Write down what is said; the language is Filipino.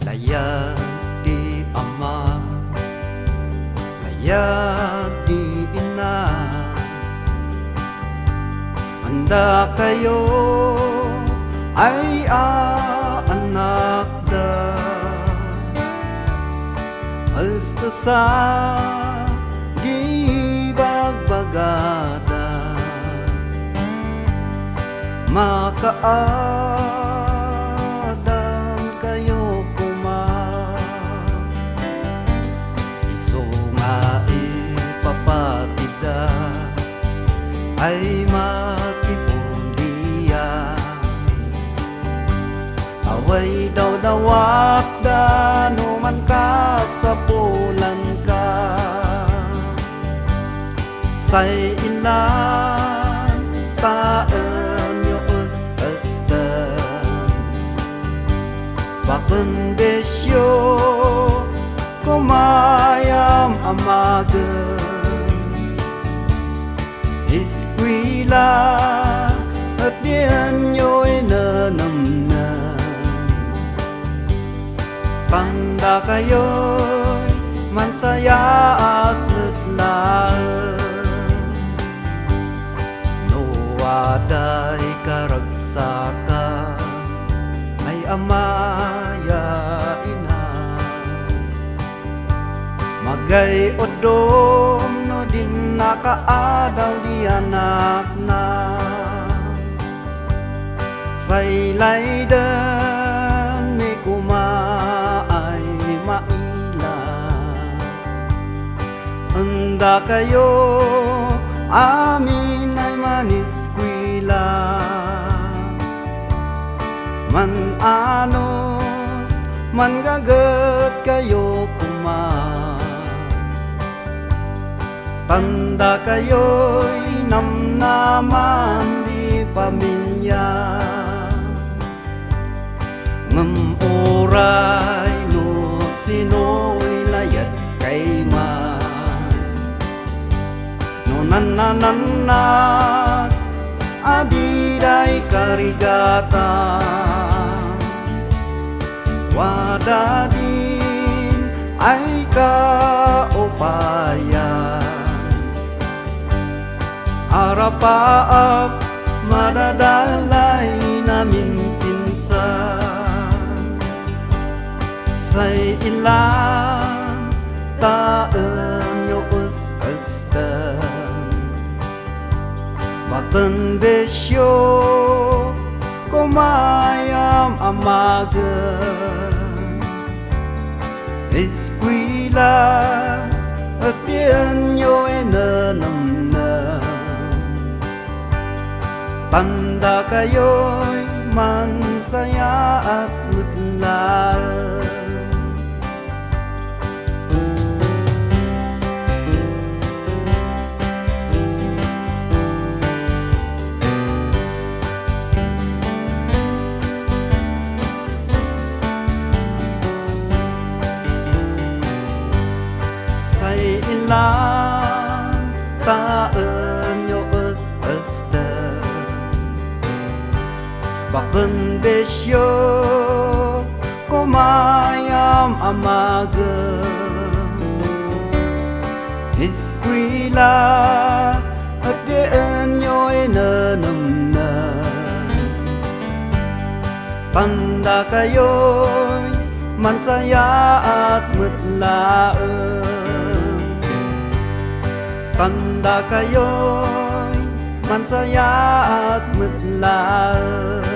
Layag-di ama, layag-di ina, handa kayo ay anak da. Hasta sa di bagbagada makaadam kayo kuma. Iso nga ipapatida ay makipundiya. Away daw dawak da numan ka sa pulan ka. Say ilan taen yo ustastan bakun besyo kumayam amagen iskwila at diyan yo'y nanamnan. Tanda kayo'y mansaya at lutlaan. Waday karagsakan ay amaya ina. Magay odom no din nakaadaw di anak na. Say laydan may kumaay maila. Anda kayo amin ay manis man anos man gagat kayo kuma. Tanda kayo'y namnaman di pamilya. Ngem oray no sino'y layat kay man. No nanananat adiday karigata. Wadadin ay kaupayan. Arapaap madadalay namin pinsan. Say ilang taen yo usastan bakun besyo kumayam amagen eskwela at diyan yo'y nanamnan. Tanda kayo'y mansaya at mutlaan. Say ilang taen yo usastan bakun besyo kumayam amagen eskwela at diyan yo'y nanamnan. Tanda kayo'y mansaya at mutlaan. Tanda kayo'y mansaya at mutlaan.